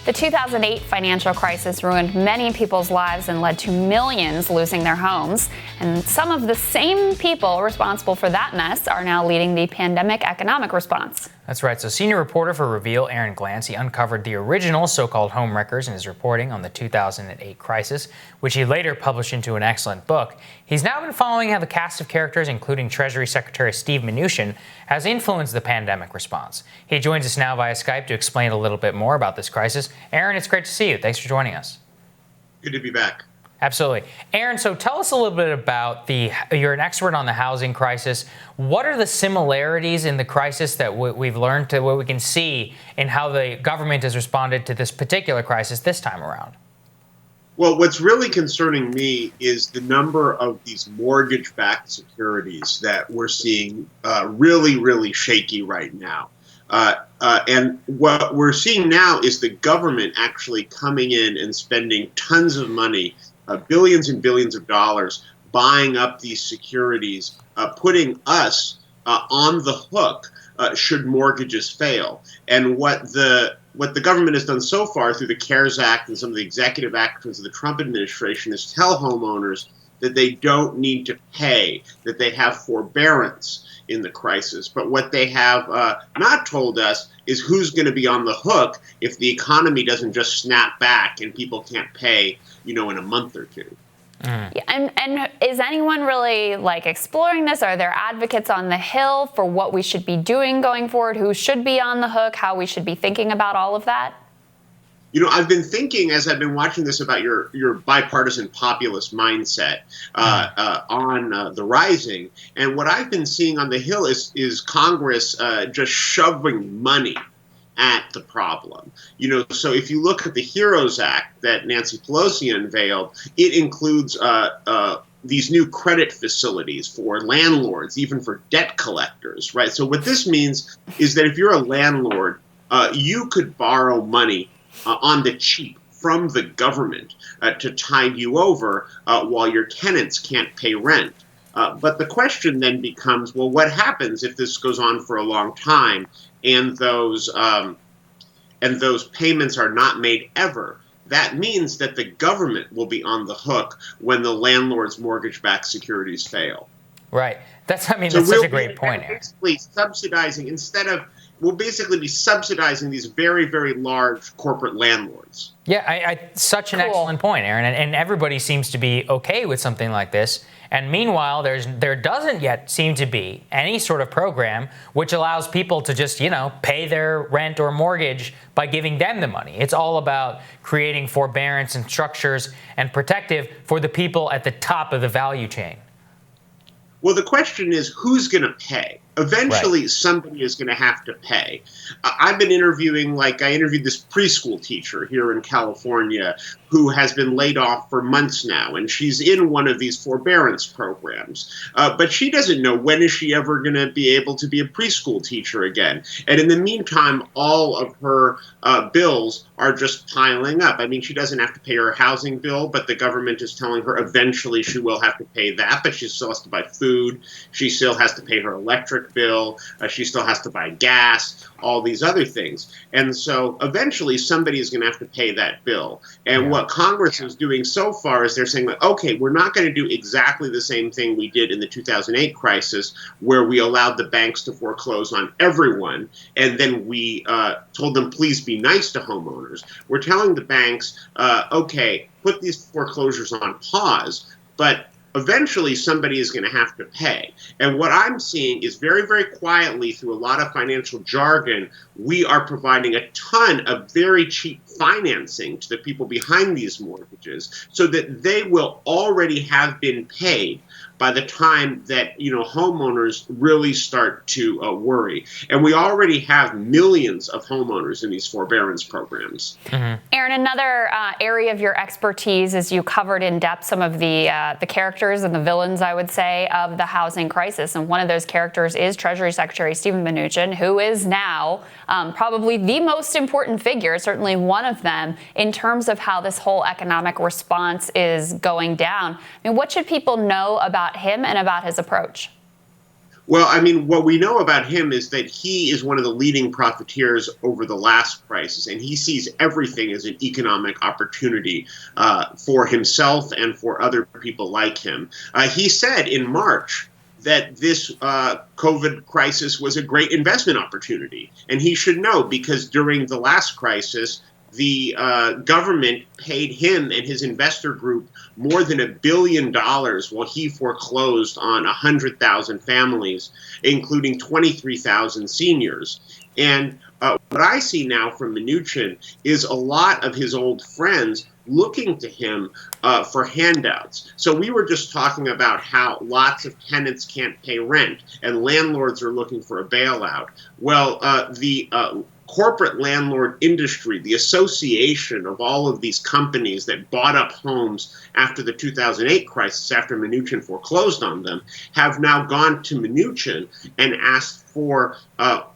The 2008 financial crisis ruined many people's lives and led to millions losing their homes. And some of the same people responsible for that mess are now leading the pandemic economic response. That's right. So senior reporter for Reveal, Aaron Glantz, he uncovered the original so-called homewreckers in his reporting on the 2008 crisis, which he later published into an excellent book. He's now been following how the cast of characters, including Treasury Secretary Steve Mnuchin, has influenced the pandemic response. He joins us now via Skype to explain a little bit more about this crisis. Aaron, it's great to see you. Thanks for joining us. Good to be back. Absolutely. Aaron, so tell us a little bit about you're an expert on the housing crisis. What are the similarities in the crisis that we've learned to what we can see in how the government has responded to this particular crisis this time around? Well, what's really concerning me is the number of these mortgage-backed securities that we're seeing really, really shaky right now. And what we're seeing now is the government actually coming in and spending tons of money, billions and billions of dollars, buying up these securities, putting us on the hook should mortgages fail. And what the government has done so far through the CARES Act and some of the executive actions of the Trump administration is tell homeowners that they don't need to pay, that they have forbearance in the crisis. But what they have not told us is who's going to be on the hook if the economy doesn't just snap back and people can't pay, in a month or two. Yeah, and is anyone really exploring this? Are there advocates on the Hill for what we should be doing going forward? Who should be on the hook? How we should be thinking about all of that? I've been thinking as I've been watching this about your bipartisan populist mindset on the rising. And what I've been seeing on the Hill is Congress just shoving money at the problem. So if you look at the HEROES Act that Nancy Pelosi unveiled, it includes these new credit facilities for landlords, even for debt collectors, right? So what this means is that if you're a landlord, you could borrow money on the cheap from the government to tide you over while your tenants can't pay rent. But the question then becomes, well, what happens if this goes on for a long time and those payments are not made ever? That means that the government will be on the hook when the landlord's mortgage-backed securities fail. Right. That's such a great point, Aaron. Basically subsidizing we'll basically be subsidizing these very, very large corporate landlords. Yeah, such an excellent point, Aaron. And everybody seems to be okay with something like this. And meanwhile, there doesn't yet seem to be any sort of program which allows people to just, pay their rent or mortgage by giving them the money. It's all about creating forbearance and structures and protective for the people at the top of the value chain. Well, the question is, who's going to pay? Eventually, Right. Somebody is going to have to pay. I've been interviewing, I interviewed this preschool teacher here in California who has been laid off for months now, and she's in one of these forbearance programs. But she doesn't know when is she ever going to be able to be a preschool teacher again. And in the meantime, all of her bills are just piling up. I mean, she doesn't have to pay her housing bill, but the government is telling her eventually she will have to pay that, but she still has to buy food. She still has to pay her electric bill. She still has to buy gas, all these other things. And so eventually somebody is going to have to pay that bill. And what Congress is doing so far is they're saying, okay, we're not going to do exactly the same thing we did in the 2008 crisis, where we allowed the banks to foreclose on everyone. And then we told them, please be nice to homeowners. We're telling the banks, okay, put these foreclosures on pause, but eventually somebody is going to have to pay. And what I'm seeing is very, very quietly through a lot of financial jargon, we are providing a ton of very cheap financing to the people behind these mortgages so that they will already have been paid by the time that homeowners really start to worry. And we already have millions of homeowners in these forbearance programs. Mm-hmm. Aaron, another area of your expertise is you covered in depth some of the characters and the villains, I would say, of the housing crisis. And one of those characters is Treasury Secretary Steve Mnuchin, who is now probably the most important figure, certainly one of them, in terms of how this whole economic response is going down. I mean, what should people know about him and about his approach? Well, I mean, what we know about him is that he is one of the leading profiteers over the last crisis, and he sees everything as an economic opportunity for himself and for other people like him. He said in March that this COVID crisis was a great investment opportunity, and he should know, because during the last crisis, the government paid him and his investor group more than $1 billion while he foreclosed on 100,000 families, including 23,000 seniors. And what I see now from Mnuchin is a lot of his old friends looking to him for handouts. So we were just talking about how lots of tenants can't pay rent and landlords are looking for a bailout. Well, the corporate landlord industry, the association of all of these companies that bought up homes after the 2008 crisis, after Mnuchin foreclosed on them, have now gone to Mnuchin and asked for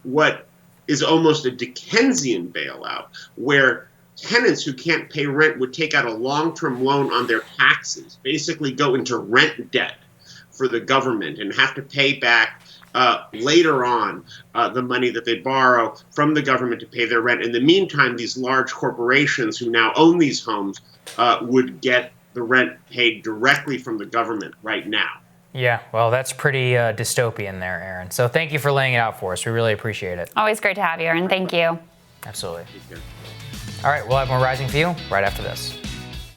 what is almost a Dickensian bailout, where tenants who can't pay rent would take out a long-term loan on their taxes, basically go into rent debt for the government and have to pay back later on the money that they borrow from the government to pay their rent. In the meantime, these large corporations who now own these homes would get the rent paid directly from the government right now. Yeah, well, that's pretty dystopian there, Aaron. So thank you for laying it out for us. We really appreciate it. Always great to have you, Aaron. Thank you. Absolutely. All right, we'll have more Rising for you right after this.